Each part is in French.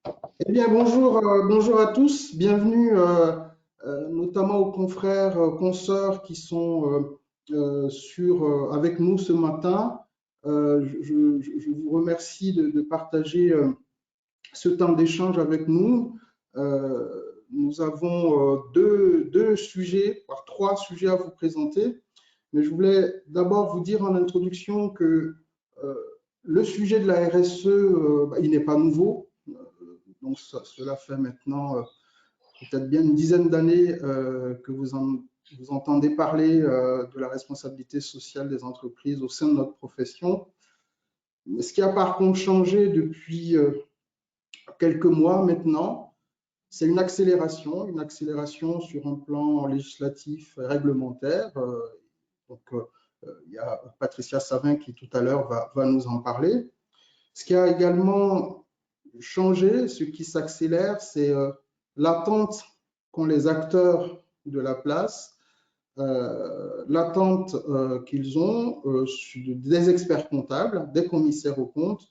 Eh bien, bonjour à tous. Bienvenue notamment aux confrères, consoeurs qui sont avec nous ce matin. Je vous remercie de partager ce temps d'échange avec nous. Nous avons deux sujets, voire trois sujets à vous présenter. Mais je voulais d'abord vous dire en introduction que euh, le sujet de la RSE, il n'est pas nouveau. Donc, cela fait maintenant peut-être bien une dizaine d'années que vous entendez parler de la responsabilité sociale des entreprises au sein de notre profession. Mais ce qui a par contre changé depuis quelques mois maintenant, c'est une accélération sur un plan législatif et réglementaire. Donc, il y a Patricia Savin qui tout à l'heure va nous en parler. Ce qui a également changé, ce qui s'accélère, c'est l'attente qu'ont les acteurs de la place, l'attente qu'ils ont des experts comptables, des commissaires aux comptes,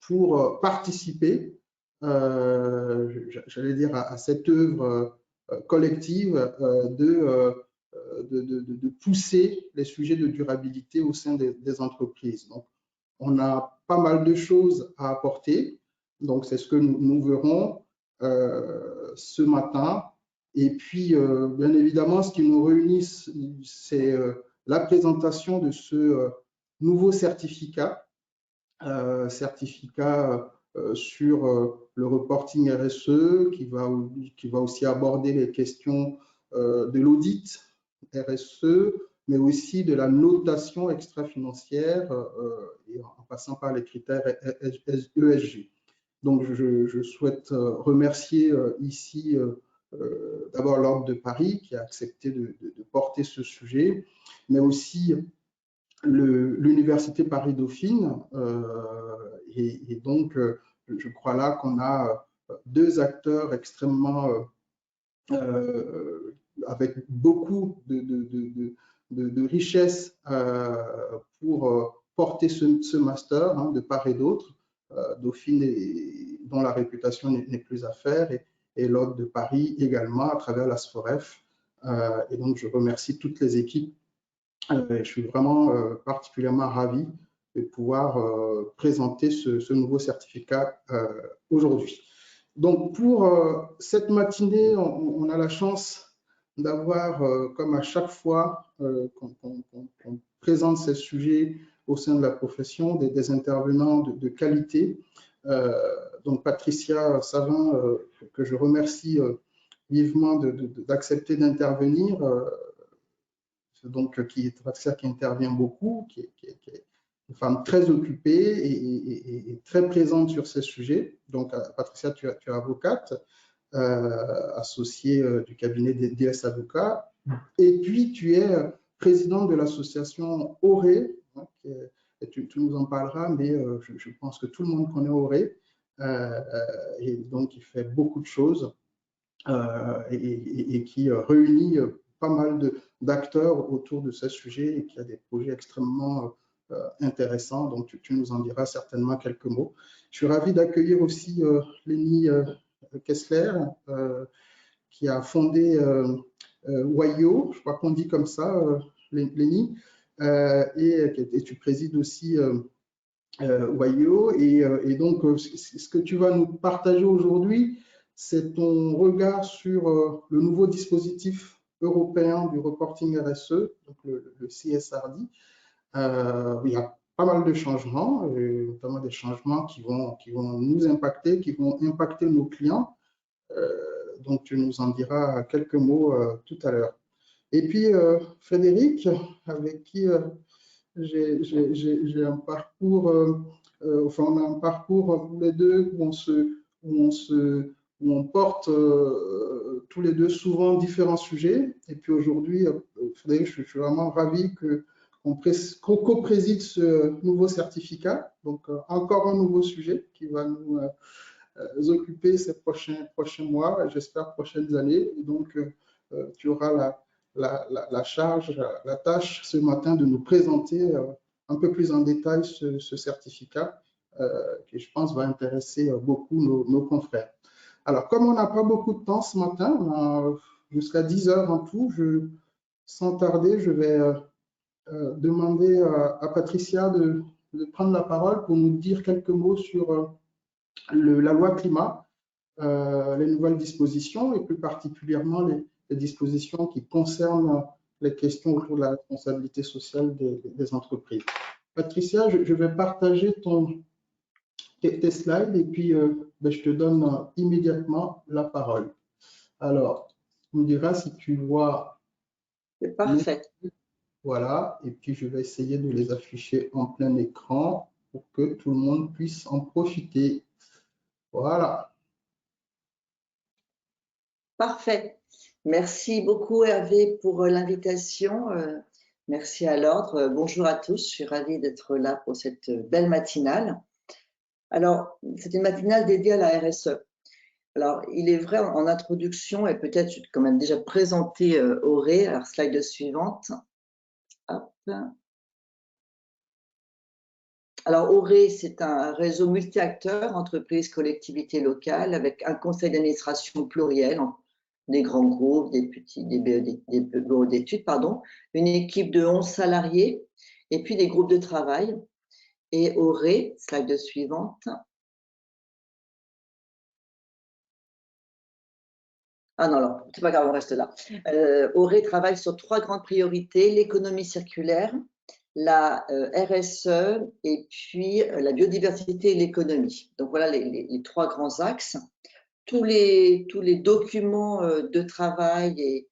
pour participer, j'allais dire, à cette œuvre collective de pousser les sujets de durabilité au sein des entreprises. Donc, on a pas mal de choses à apporter. Donc, c'est ce que nous verrons ce matin. Et puis, bien évidemment, ce qui nous réunit, c'est la présentation de ce nouveau certificat sur le reporting RSE qui va aussi aborder les questions de l'audit RSE, mais aussi de la notation extra-financière et en passant par les critères ESG. Donc, je souhaite remercier ici d'abord l'Ordre de Paris qui a accepté de porter ce sujet, mais aussi l'Université Paris-Dauphine. Et donc, je crois là qu'on a deux acteurs extrêmement avec beaucoup de richesse pour porter ce master hein, de part et d'autre. Dauphine, dont la réputation n'est plus à faire, et l'Ordre de Paris également à travers la SFOREF. Et donc, je remercie toutes les équipes. Je suis vraiment particulièrement ravi de pouvoir présenter ce nouveau certificat aujourd'hui. Donc, pour cette matinée, on a la chance d'avoir, comme à chaque fois qu'on présente ces sujets au sein de la profession, des intervenants de qualité. Donc, Patricia Savin, que je remercie vivement d'accepter d'intervenir, donc qui intervient beaucoup, qui est une femme très occupée et très présente sur ces sujets. Donc, Patricia, tu es avocate, associée du cabinet DS Avocats, et puis tu es présidente de l'association Auré, hein, et tu nous en parleras, mais je pense que tout le monde connaît Auré, et donc il fait beaucoup de choses et qui réunit pas mal d'acteurs autour de ce sujet et qui a des projets extrêmement intéressants. Donc, tu nous en diras certainement quelques mots. Je suis ravi d'accueillir aussi Lénie Kessler, qui a fondé Wayo, je crois qu'on dit comme ça, Lénie, et tu présides aussi Wayo. Et donc, ce que tu vas nous partager aujourd'hui, c'est ton regard sur le nouveau dispositif européen du reporting RSE, donc le CSRD. Il y a pas mal de changements, notamment des changements qui vont nous impacter, qui vont impacter nos clients. Donc, tu nous en diras quelques mots tout à l'heure. Et puis, Frédéric, avec qui j'ai un parcours, enfin, on a un parcours tous les deux où on porte tous les deux souvent différents sujets. Et puis aujourd'hui, Frédéric, je suis vraiment ravi qu'on co-préside ce nouveau certificat. Donc, encore un nouveau sujet qui va nous occuper ces prochains mois, j'espère prochaines années. Et donc, tu auras la charge, la tâche ce matin de nous présenter un peu plus en détail ce certificat qui, je pense, va intéresser beaucoup nos confrères. Alors, comme on n'a pas beaucoup de temps ce matin, on a jusqu'à 10 heures en tout, sans tarder, je vais demander à Patricia de prendre la parole pour nous dire quelques mots sur la loi climat, les nouvelles dispositions et plus particulièrement les dispositions qui concernent les questions autour de la responsabilité sociale des entreprises. Patricia, je vais partager tes slides et puis je te donne immédiatement la parole. Alors, tu me diras si tu vois. C'est parfait. Voilà, et puis je vais essayer de les afficher en plein écran pour que tout le monde puisse en profiter. Voilà. Parfait. Merci beaucoup Hervé pour l'invitation. Merci à l'ordre. Bonjour à tous. Je suis ravie d'être là pour cette belle matinale. Alors, c'est une matinale dédiée à la RSE. Alors, il est vrai en introduction, et peut-être je vais quand même déjà présenter Auré. Alors, slide suivante. Hop. Alors, Auré, c'est un réseau multi-acteurs, entreprises, collectivités locales, avec un conseil d'administration pluriel, des grands groupes, des bureaux d'études, pardon, une équipe de 11 salariés, et puis des groupes de travail. Et Auré, slide suivante. Ah non, alors, c'est pas grave, on reste là. Auré travaille sur 3 grandes priorités, l'économie circulaire, la RSE et puis la biodiversité et l'économie. Donc voilà les 3 grands axes. Tous les documents de travail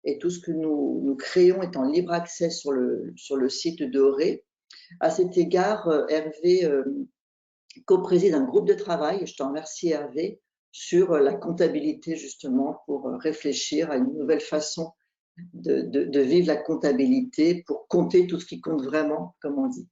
et tout ce que nous créons est en libre accès sur le site de Auré. À cet égard, Hervé co-préside un groupe de travail, et je te remercie Hervé, sur la comptabilité justement pour réfléchir à une nouvelle façon de vivre la comptabilité pour compter tout ce qui compte vraiment, comme on dit.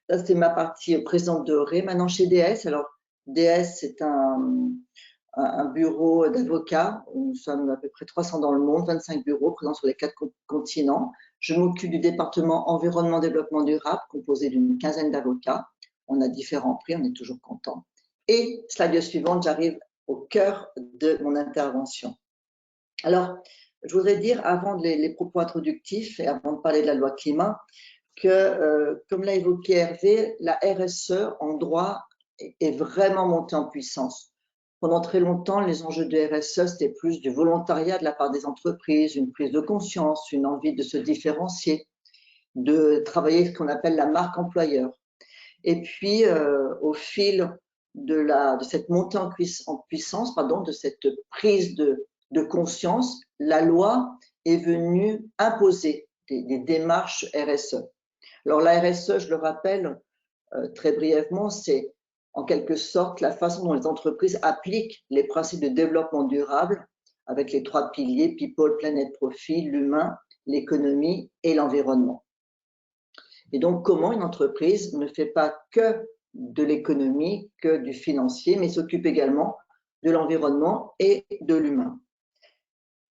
Ça, c'était ma partie présente de Auré. Maintenant, chez DS, alors DS, c'est un bureau d'avocats. Nous sommes à peu près 300 dans le monde, 25 bureaux présents sur les 4 continents. Je m'occupe du département environnement développement durable, composé d'une quinzaine d'avocats. On a différents prix, on est toujours content. Et slide suivante, j'arrive au cœur de mon intervention. Alors, je voudrais dire, avant les propos introductifs et avant de parler de la loi climat, que, comme l'a évoqué Hervé, la RSE en droit est vraiment montée en puissance. Pendant très longtemps, les enjeux de RSE, c'était plus du volontariat de la part des entreprises, une prise de conscience, une envie de se différencier, de travailler ce qu'on appelle la marque employeur. Et puis, au fil de cette montée en puissance, de cette prise de conscience, la loi est venue imposer des démarches RSE. Alors la RSE, je le rappelle très brièvement, c'est en quelque sorte la façon dont les entreprises appliquent les principes de développement durable avec les 3 piliers, people, planète, profit, l'humain, l'économie et l'environnement. Et donc, comment une entreprise ne fait pas que de l'économie, que du financier, mais s'occupe également de l'environnement et de l'humain.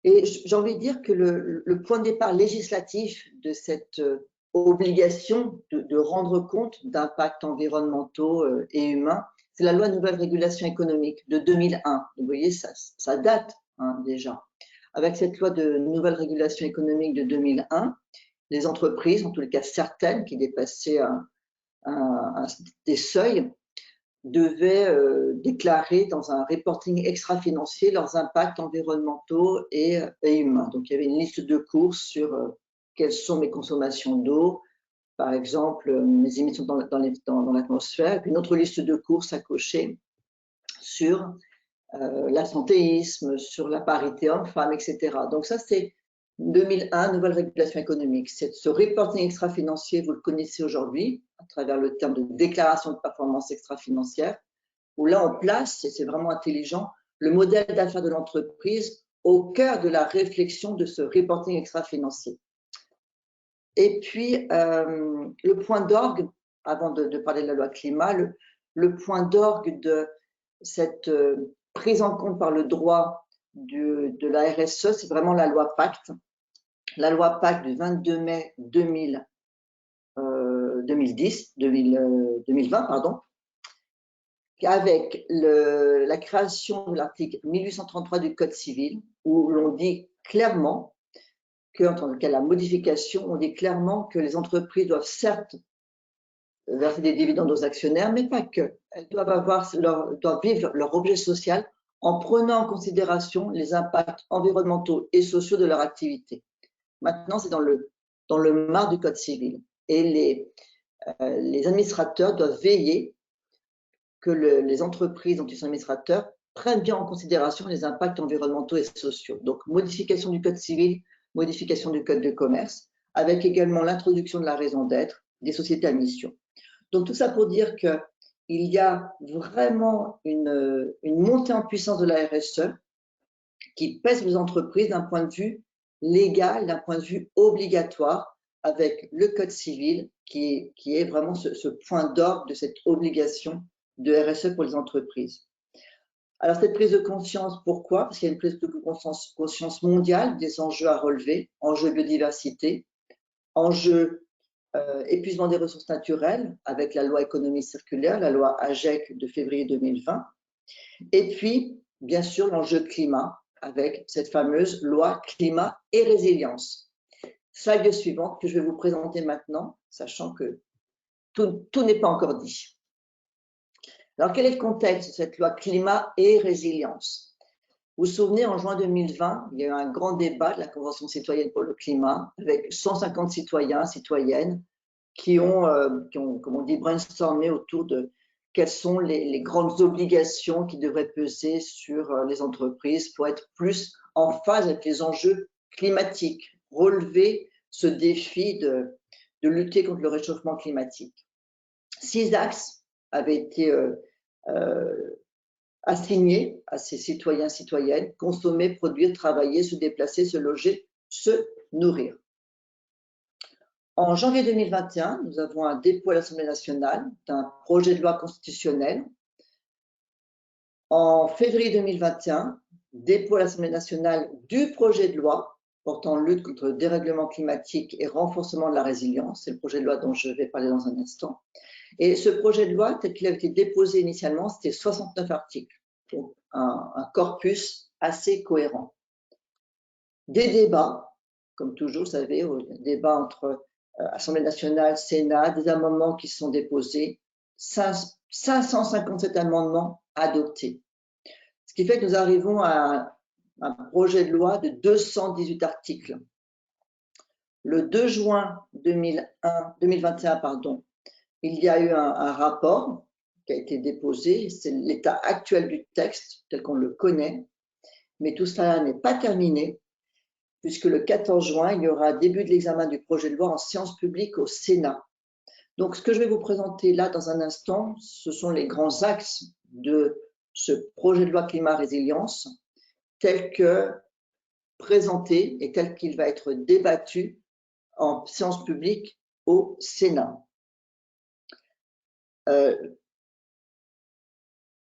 Et j'ai envie de dire que le point de départ législatif de cette obligation de rendre compte d'impacts environnementaux et humains, c'est la loi de nouvelle régulation économique de 2001. Vous voyez, ça date déjà. Avec cette loi de nouvelle régulation économique de 2001, les entreprises, en tous les cas certaines qui dépassaient des seuils, devaient déclarer dans un reporting extra-financier leurs impacts environnementaux et humains. Donc, il y avait une liste de courses sur quelles sont mes consommations d'eau, par exemple, mes émissions dans l'atmosphère, et puis une autre liste de courses à cocher sur l'absentéisme, sur la parité homme-femme, etc. Donc, ça, c'est 2001, nouvelle régulation économique. Ce reporting extra-financier, vous le connaissez aujourd'hui à travers le terme de déclaration de performance extra-financière, où là, on place, et c'est vraiment intelligent, le modèle d'affaires de l'entreprise au cœur de la réflexion de ce reporting extra-financier. Et puis, le point d'orgue, avant de parler de la loi climat, le point d'orgue de cette prise en compte par le droit de la RSE, c'est vraiment la loi Pacte. La loi Pacte du 22 mai 2020, avec la création de l'article 1833 du Code civil, où l'on dit clairement que, en tant que la modification, on dit clairement que les entreprises doivent certes verser des dividendes aux actionnaires, mais pas que. Elles doivent vivre leur objet social en prenant en considération les impacts environnementaux et sociaux de leur activité. Maintenant, c'est dans le marc du Code civil. Et les administrateurs doivent veiller que les entreprises dont ils sont administrateurs prennent bien en considération les impacts environnementaux et sociaux. Donc, modification du Code civil, modification du Code de commerce, avec également l'introduction de la raison d'être des sociétés à mission. Donc, tout ça pour dire qu'il y a vraiment une montée en puissance de la RSE qui pèse les entreprises d'un point de vue légal, d'un point de vue obligatoire, avec le Code civil qui est vraiment ce point d'orgue de cette obligation de RSE pour les entreprises. Alors, cette prise de conscience, pourquoi? Parce qu'il y a une prise de conscience mondiale des enjeux à relever, enjeux biodiversité, enjeux épuisement des ressources naturelles, avec la loi économie circulaire, la loi AGEC de février 2020, et puis, bien sûr, l'enjeu climat, avec cette fameuse loi climat et résilience. Slide suivante que je vais vous présenter maintenant, sachant que tout n'est pas encore dit. Alors, quel est le contexte de cette loi climat et résilience? Vous vous souvenez, en juin 2020, il y a eu un grand débat de la Convention citoyenne pour le climat avec 150 citoyens, citoyennes qui ont, comme on dit, brainstormé autour de quelles sont les grandes obligations qui devraient peser sur les entreprises pour être plus en phase avec les enjeux climatiques, relever ce défi de lutter contre le réchauffement climatique. 6 axes avaient été assignés à ces citoyens, citoyennes: consommer, produire, travailler, se déplacer, se loger, se nourrir. En janvier 2021, nous avons un dépôt à l'Assemblée nationale d'un projet de loi constitutionnelle. En février 2021, dépôt à l'Assemblée nationale du projet de loi portant lutte contre le dérèglement climatique et renforcement de la résilience. C'est le projet de loi dont je vais parler dans un instant. Et ce projet de loi, tel qu'il avait été déposé initialement, c'était 69 articles, donc un corpus assez cohérent. Des débats, comme toujours, vous savez, débats entre Assemblée nationale, Sénat, des amendements qui sont déposés, 557 amendements adoptés. Ce qui fait que nous arrivons à un projet de loi de 218 articles. Le 2 juin 2021, il y a eu un rapport qui a été déposé, c'est l'état actuel du texte tel qu'on le connaît, mais tout cela n'est pas terminé, puisque le 14 juin, il y aura début de l'examen du projet de loi en séance publique au Sénat. Donc, ce que je vais vous présenter là dans un instant, ce sont les grands axes de ce projet de loi climat-résilience, tel que présenté et tel qu'il va être débattu en séance publique au Sénat.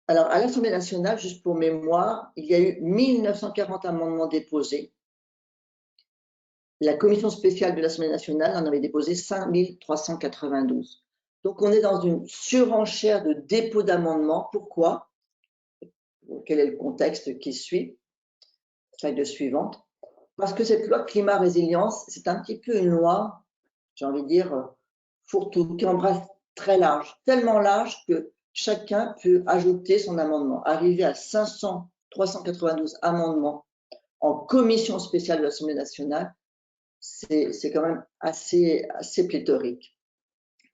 Alors, à l'Assemblée nationale, juste pour mémoire, il y a eu 1940 amendements déposés. La commission spéciale de l'Assemblée nationale en avait déposé 5392. Donc, on est dans une surenchère de dépôt d'amendements. Pourquoi? Quel est le contexte qui suit? Slide suivante. Parce que cette loi climat-résilience, c'est un petit peu une loi, j'ai envie de dire, fourre-tout, qui embrasse très large, tellement large que chacun peut ajouter son amendement. Arriver à 392 amendements en commission spéciale de l'Assemblée nationale, c'est quand même assez pléthorique.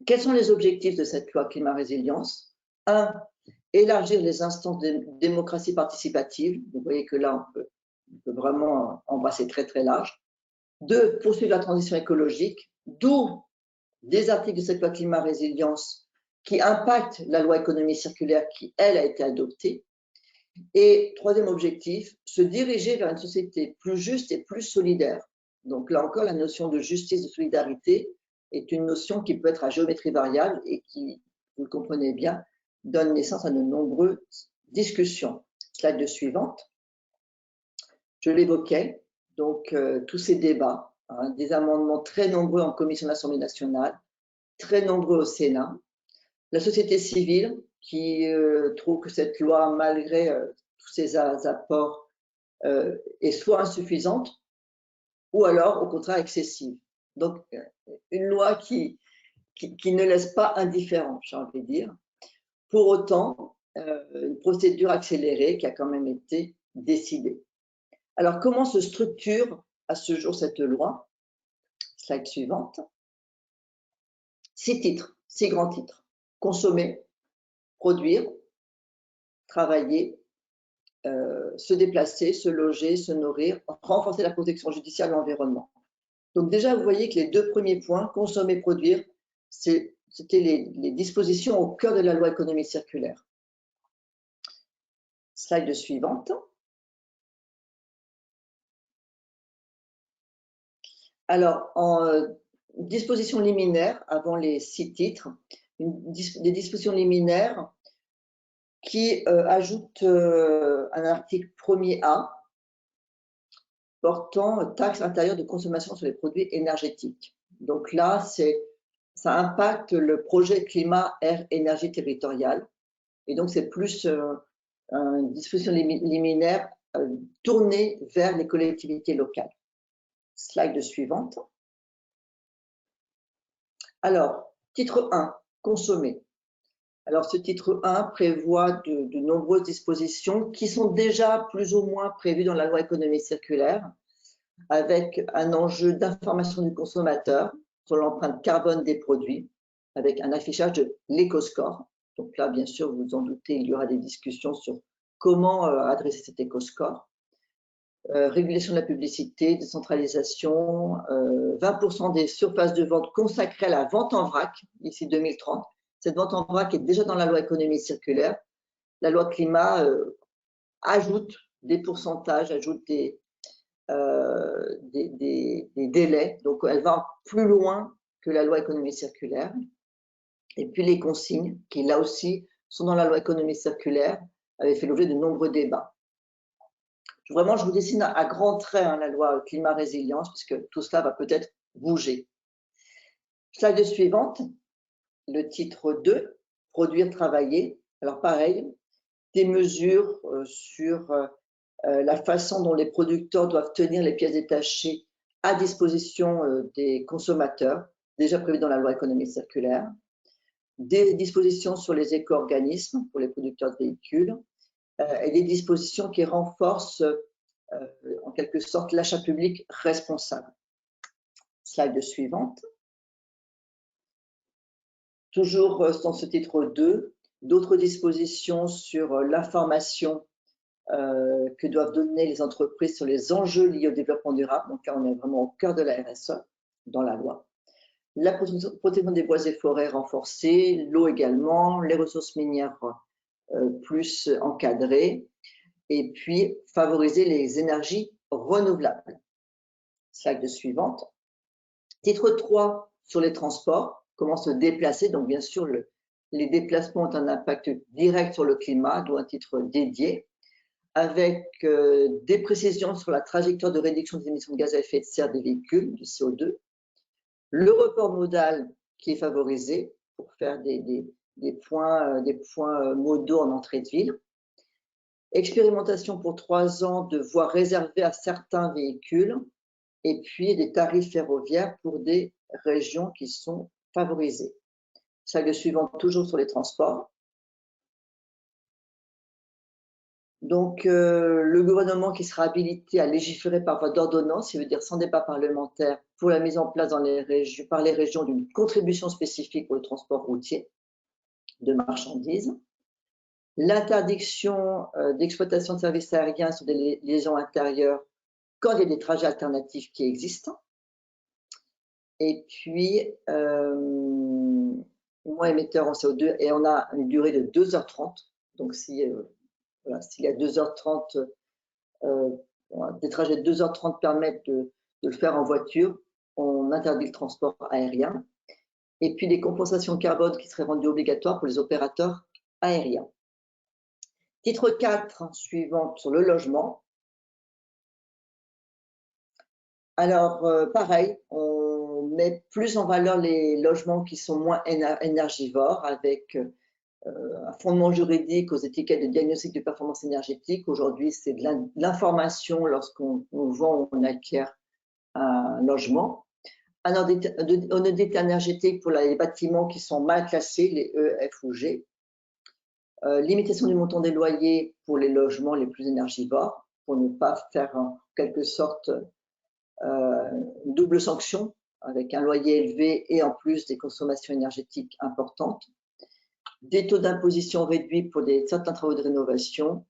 Quels sont les objectifs de cette loi climat-résilience? 1. Élargir les instances de démocratie participative. Vous voyez que là, on peut vraiment embrasser très, très large. 2. Poursuivre la transition écologique, d'où des articles de cette loi climat-résilience qui impactent la loi économie circulaire qui, elle, a été adoptée. Et 3e objectif, se diriger vers une société plus juste et plus solidaire. Donc là encore, la notion de justice, de solidarité est une notion qui peut être à géométrie variable et qui, vous le comprenez bien, donne naissance à de nombreuses discussions. Slide suivante. Je l'évoquais, donc tous ces débats, des amendements très nombreux en commission de l'Assemblée nationale, très nombreux au Sénat. La société civile, qui trouve que cette loi, malgré tous ses apports, est soit insuffisante ou alors, au contraire, excessive. Donc, une loi qui ne laisse pas indifférent, j'ai envie de dire. Pour autant, une procédure accélérée qui a quand même été décidée. Alors, comment se structure à ce jour cette loi? Slide suivante. 6 titres, 6 grands titres. Consommer, produire, travailler, se déplacer, se loger, se nourrir, renforcer la protection judiciaire de l'environnement. Donc déjà, vous voyez que les 2 premiers points, consommer, produire, c'était les dispositions au cœur de la loi économie circulaire. Slide suivante. Alors, en disposition liminaire, avant les 6 titres, des dispositions liminaires qui ajoutent un article 1er A portant taxe intérieure de consommation sur les produits énergétiques. Donc là, ça impacte le projet climat, air, énergie territoriale. Et donc, c'est plus une disposition liminaire tournée vers les collectivités locales. Slide suivante. Alors, titre 1, consommer. Alors, ce titre 1 prévoit de nombreuses dispositions qui sont déjà plus ou moins prévues dans la loi économie circulaire, avec un enjeu d'information du consommateur sur l'empreinte carbone des produits, avec un affichage de l'éco-score. Donc là, bien sûr, vous vous en doutez, il y aura des discussions sur comment adresser cet éco-score. Régulation de la publicité, décentralisation, 20% des surfaces de vente consacrées à la vente en vrac d'ici 2030. Cette vente en vrac est déjà dans la loi économie circulaire. La loi climat ajoute des pourcentages, ajoute des délais. Donc, elle va plus loin que la loi économie circulaire. Et puis, les consignes, qui là aussi sont dans la loi économie circulaire, avaient fait l'objet de nombreux débats. Vraiment, je vous dessine à grands traits la loi climat résilience, puisque tout cela va peut-être bouger. Slide suivante, le titre 2, produire, travailler. Alors pareil, des mesures sur la façon dont les producteurs doivent tenir les pièces détachées à disposition des consommateurs, déjà prévues dans la loi économie circulaire. Des dispositions sur les éco-organismes pour les producteurs de véhicules, et des dispositions qui renforcent en quelque sorte l'achat public responsable. Slide suivante. Toujours dans ce titre 2, d'autres dispositions sur l'information que doivent donner les entreprises sur les enjeux liés au développement durable. Donc là, on est vraiment au cœur de la RSE dans la loi. La protection des bois et forêts renforcée, l'eau également, les ressources minières plus encadrées, et puis favoriser les énergies renouvelables. Slide suivante. Titre 3 sur les transports, comment se déplacer. Donc bien sûr, les déplacements ont un impact direct sur le climat, d'où un titre dédié, avec des précisions sur la trajectoire de réduction des émissions de gaz à effet de serre des véhicules, du CO2, le report modal qui est favorisé pour faire des points modaux en entrée de ville, expérimentation pour 3 ans de voies réservées à certains véhicules, et puis des tarifs ferroviaires pour des régions qui sont favorisées. Slide suivante, toujours sur les transports. Donc, le gouvernement qui sera habilité à légiférer par voie d'ordonnance, ça veut dire sans débat parlementaire, pour la mise en place par les régions d'une contribution spécifique pour le transport routier de marchandises. L'interdiction d'exploitation de services aériens sur des liaisons intérieures quand il y a des trajets alternatifs qui existent. Et puis, moins émetteur en CO2, et on a une durée de 2h30. Donc, s'il y a 2h30, des trajets de 2h30 permettent de le faire en voiture, on interdit le transport aérien. Et puis, des compensations carbone qui seraient rendues obligatoires pour les opérateurs aériens. Titre 4, suivant, sur le logement. Alors, pareil, on met plus en valeur les logements qui sont moins énergivores, avec un fondement juridique aux étiquettes de diagnostic de performance énergétique. Aujourd'hui, c'est de l'information lorsqu'on vend ou on acquiert un logement. Un audit énergétique pour les bâtiments qui sont mal classés, les E, F ou G. Limitation du montant des loyers pour les logements les plus énergivores, pour ne pas faire en quelque sorte une double sanction avec un loyer élevé et en plus des consommations énergétiques importantes. Des taux d'imposition réduits pour certains travaux de rénovation.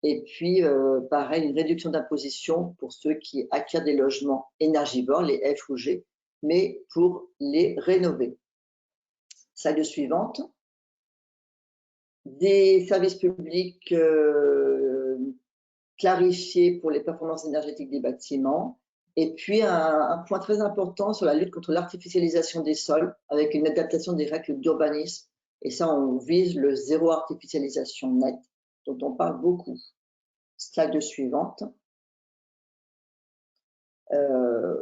Et puis, pareil, une réduction d'imposition pour ceux qui acquièrent des logements énergivores, les F ou G, mais pour les rénover. Slide suivante. Des services publics clarifiés pour les performances énergétiques des bâtiments. Et puis, un point très important sur la lutte contre l'artificialisation des sols avec une adaptation des règles d'urbanisme. Et ça, on vise le zéro artificialisation net, dont on parle beaucoup. Slide suivante.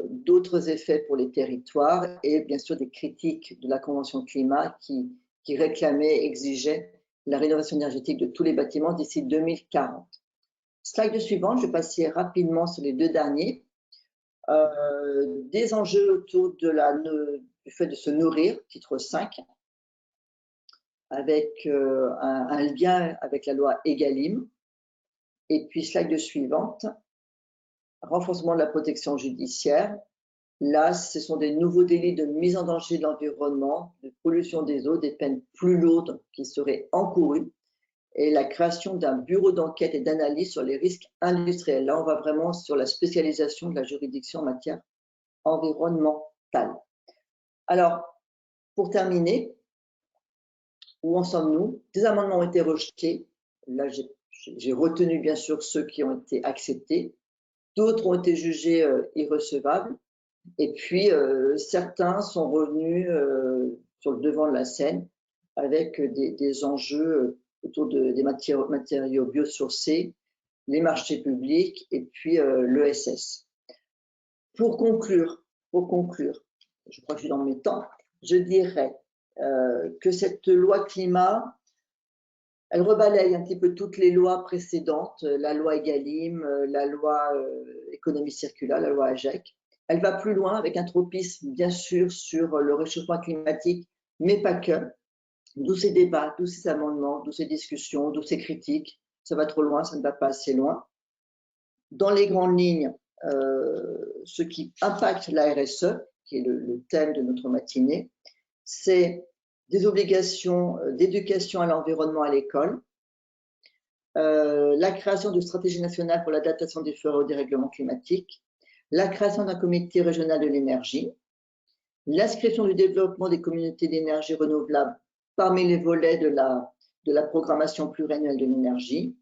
D'autres effets pour les territoires et bien sûr des critiques de la Convention climat qui réclamait, exigeait la rénovation énergétique de tous les bâtiments d'ici 2040. Slide suivante, je vais passer rapidement sur les deux derniers. Des enjeux autour du fait de se nourrir, titre 5, avec un lien avec la loi Egalim. Et puis slide suivante, renforcement de la protection judiciaire. Là, ce sont des nouveaux délits de mise en danger de l'environnement, de pollution des eaux, des peines plus lourdes qui seraient encourues, et la création d'un bureau d'enquête et d'analyse sur les risques industriels. Là, on va vraiment sur la spécialisation de la juridiction en matière environnementale. Alors, pour terminer, où en sommes-nous? Des amendements ont été rejetés. Là, j'ai retenu bien sûr ceux qui ont été acceptés. D'autres ont été jugés irrecevables. Et puis, certains sont revenus sur le devant de la scène avec des enjeux autour des matériaux biosourcés, les marchés publics et puis l'ESS. Pour conclure, je crois que je suis dans mes temps, je dirais que cette loi climat, elle rebalaye un petit peu toutes les lois précédentes, la loi Egalim, la loi économie circulaire, la loi AGEC. Elle va plus loin avec un tropisme, bien sûr, sur le réchauffement climatique, mais pas que. D'où ces débats, d'où ces amendements, d'où ces discussions, d'où ces critiques. Ça va trop loin, ça ne va pas assez loin. Dans les grandes lignes, ce qui impacte la RSE, qui est le thème de notre matinée, c'est des obligations d'éducation à l'environnement à l'école, la création de stratégies nationales pour l'adaptation des forêts au dérèglement climatique, la création d'un comité régional de l'énergie, l'inscription du développement des communautés d'énergie renouvelable parmi les volets de la programmation pluriannuelle de l'énergie,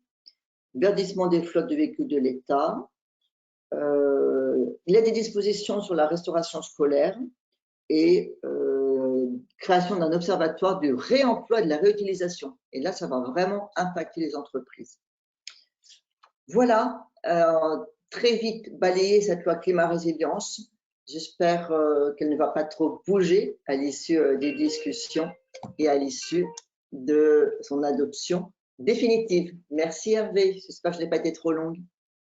verdissement des flottes de véhicules de l'État. Il y a des dispositions sur la restauration scolaire et création d'un observatoire du réemploi et de la réutilisation. Et là, ça va vraiment impacter les entreprises. Voilà, très vite balayer cette loi climat-résilience. J'espère qu'elle ne va pas trop bouger à l'issue des discussions et à l'issue de son adoption définitive. Merci Hervé, j'espère que je n'ai pas été trop longue.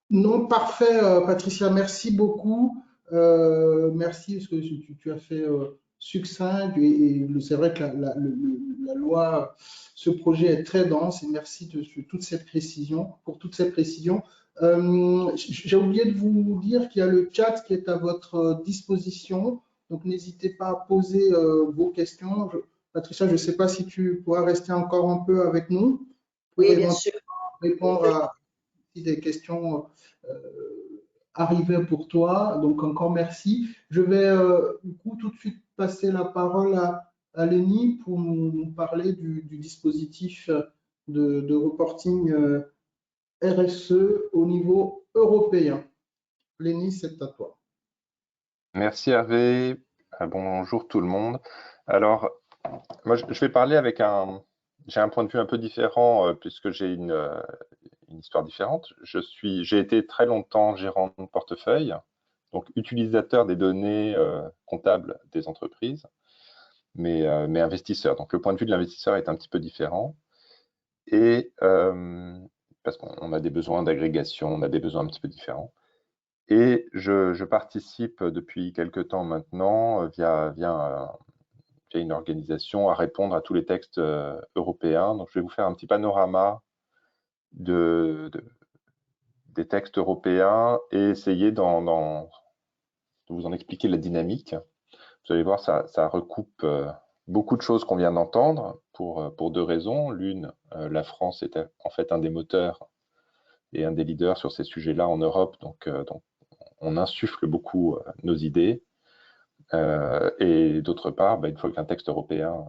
Non, parfait, Patricia, merci beaucoup. Merci parce que tu as fait succinct et c'est vrai que la loi, ce projet est très dense et merci de toute cette précision, pour toute cette précision. J'ai oublié de vous dire qu'il y a le chat qui est à votre disposition, donc n'hésitez pas à poser vos questions. Patricia, je ne sais pas si tu pourras rester encore un peu avec nous pour Oui, bien sûr. répondre à des questions arrivaient pour toi. Donc encore merci. Je vais du coup tout de suite passer la parole à Lénie pour nous parler du dispositif de reporting RSE au niveau européen. Lénie, c'est à toi. Merci Hervé. Bonjour tout le monde. Alors, moi je vais parler avec j'ai un point de vue un peu différent puisque j'ai une histoire différente. J'ai été très longtemps gérant de portefeuille, donc utilisateur des données comptables des entreprises, mais investisseur. Donc le point de vue de l'investisseur est un petit peu différent. et parce qu'on a des besoins d'agrégation, on a des besoins un petit peu différents. Et je participe depuis quelque temps maintenant via une organisation à répondre à tous les textes européens. Donc, je vais vous faire un petit panorama des textes européens et essayer de vous en expliquer la dynamique. Vous allez voir, ça recoupe beaucoup de choses qu'on vient d'entendre pour deux raisons. L'une, la France est en fait un des moteurs et un des leaders sur ces sujets-là en Europe, donc on insuffle beaucoup nos idées. Et d'autre part, une fois qu'un texte européen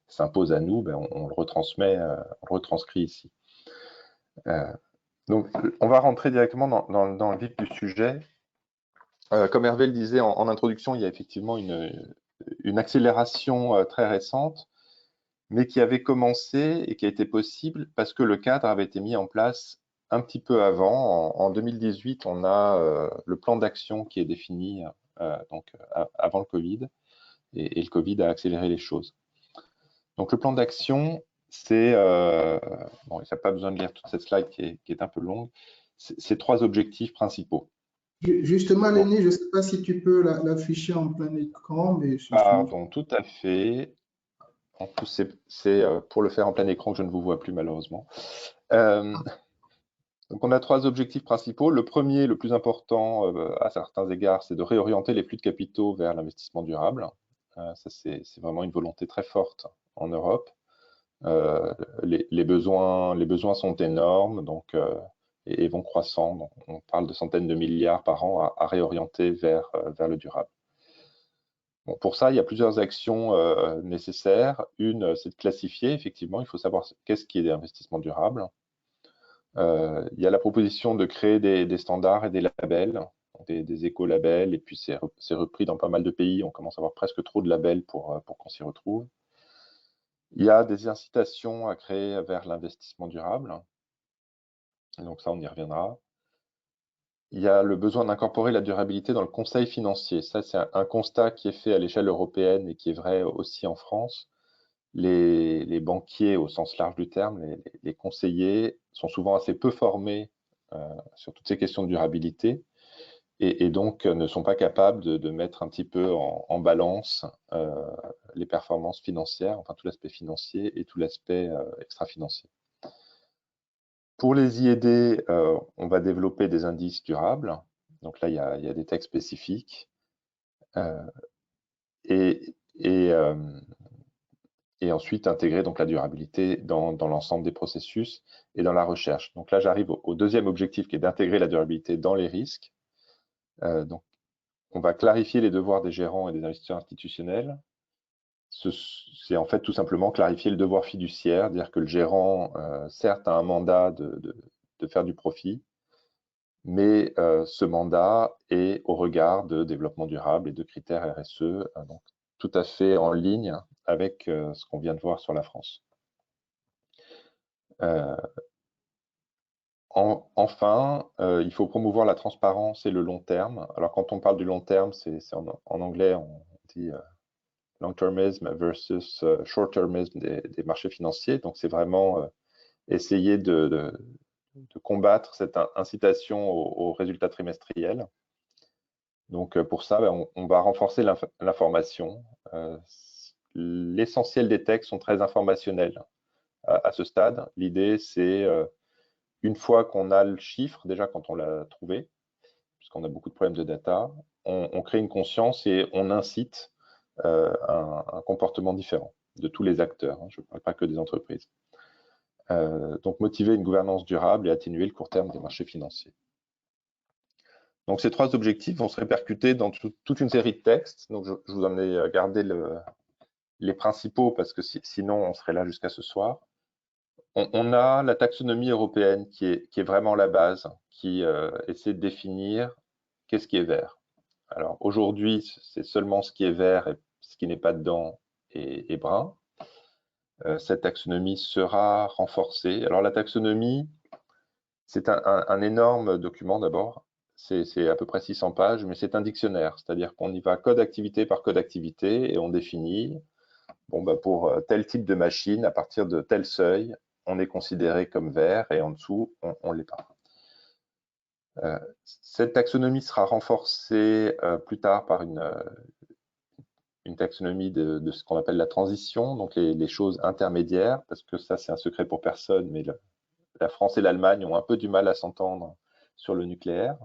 s'impose à nous, on le retransmet, on le retranscrit ici. Donc, on va rentrer directement dans le vif du sujet. Comme Hervé le disait en introduction, il y a effectivement une accélération très récente, mais qui avait commencé et qui a été possible parce que le cadre avait été mis en place un petit peu avant. En 2018, on a le plan d'action qui est défini avant le Covid, et le Covid a accéléré les choses. Donc le plan d'action, c'est, bon, il n'y a pas besoin de lire toute cette slide qui est un peu longue, c'est 3 objectifs principaux. Justement, Lenny, je ne sais pas si tu peux l'afficher en plein écran, mais Pardon, tout à fait. En plus, c'est pour le faire en plein écran que je ne vous vois plus malheureusement. Donc on a 3 objectifs principaux. Le premier, le plus important à certains égards, c'est de réorienter les flux de capitaux vers l'investissement durable. Ça, c'est vraiment une volonté très forte en Europe. Les besoins sont énormes et vont croissant. Donc, on parle de centaines de milliards par an à réorienter vers le durable. Bon, pour ça, il y a plusieurs actions nécessaires. Une, c'est de classifier. Effectivement, il faut savoir qu'est-ce qui est des investissements durables. Il y a la proposition de créer des standards et des labels, des éco-labels, et puis c'est repris dans pas mal de pays. On commence à avoir presque trop de labels pour qu'on s'y retrouve. Il y a des incitations à créer vers l'investissement durable. Donc ça, on y reviendra. Il y a le besoin d'incorporer la durabilité dans le conseil financier. Ça, c'est un constat qui est fait à l'échelle européenne et qui est vrai aussi en France. Les banquiers, au sens large du terme, les conseillers, sont souvent assez peu formés sur toutes ces questions de durabilité et donc ne sont pas capables de mettre un petit peu en balance les performances financières, enfin tout l'aspect financier et tout l'aspect extra-financier. Pour les y aider, on va développer des indices durables. Donc là, il y a des textes spécifiques. Et ensuite, intégrer donc la durabilité dans l'ensemble des processus et dans la recherche. Donc là, j'arrive au deuxième objectif qui est d'intégrer la durabilité dans les risques. Donc, on va clarifier les devoirs des gérants et des investisseurs institutionnels. C'est en fait tout simplement clarifier le devoir fiduciaire, dire que le gérant, certes, a un mandat de faire du profit, mais ce mandat est au regard de développement durable et de critères RSE, donc tout à fait en ligne avec ce qu'on vient de voir sur la France. Enfin, il faut promouvoir la transparence et le long terme. Alors quand on parle du long terme, c'est en anglais, on dit long-termism versus short-termism des marchés financiers. Donc c'est vraiment essayer de combattre cette incitation aux résultats trimestriels. Donc pour ça, on va renforcer l'information. L'essentiel des textes sont très informationnels à ce stade. L'idée, c'est une fois qu'on a le chiffre, déjà quand on l'a trouvé, puisqu'on a beaucoup de problèmes de data, on crée une conscience et on incite un comportement différent de tous les acteurs. Je ne parle pas que des entreprises. Donc motiver une gouvernance durable et atténuer le court terme des marchés financiers. Donc ces 3 objectifs vont se répercuter dans toute une série de textes. Donc je vous en ai gardé les principaux parce que sinon on serait là jusqu'à ce soir. On a la taxonomie européenne qui est vraiment la base, qui essaie de définir qu'est-ce qui est vert. Alors aujourd'hui, c'est seulement ce qui est vert et ce qui n'est pas dedans est brun. Cette taxonomie sera renforcée. Alors la taxonomie, c'est un énorme document d'abord. C'est à peu près 600 pages, mais c'est un dictionnaire, c'est-à-dire qu'on y va code activité par code activité et on définit, bon, pour tel type de machine, à partir de tel seuil, on est considéré comme vert et en dessous, on ne l'est pas. Cette taxonomie sera renforcée plus tard par une taxonomie de ce qu'on appelle la transition, donc les choses intermédiaires, parce que ça, c'est un secret pour personne, mais la France et l'Allemagne ont un peu du mal à s'entendre sur le nucléaire.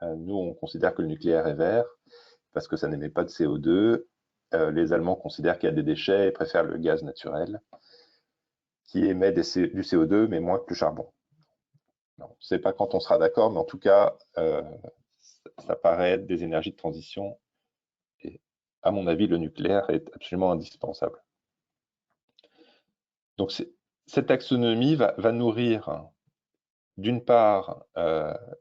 Nous, on considère que le nucléaire est vert parce que ça n'émet pas de CO2. Les Allemands considèrent qu'il y a des déchets et préfèrent le gaz naturel qui émet du CO2, mais moins que le charbon. On ne sait pas quand on sera d'accord, mais en tout cas, ça paraît être des énergies de transition. Et à mon avis, le nucléaire est absolument indispensable. Donc, cette taxonomie va nourrir, d'une part,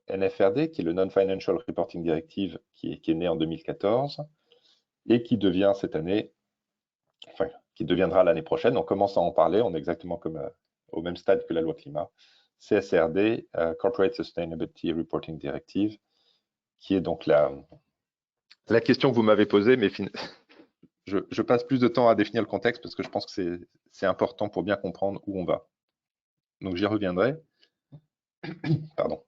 NFRD, qui est le Non-Financial Reporting Directive, qui est né en 2014, et qui devient cette année, enfin, qui deviendra l'année prochaine. On commence à en parler, on est exactement comme au même stade que la loi climat. CSRD, Corporate Sustainability Reporting Directive, qui est donc la question que vous m'avez posée, mais je passe plus de temps à définir le contexte parce que je pense que c'est important pour bien comprendre où on va. Donc j'y reviendrai. Pardon.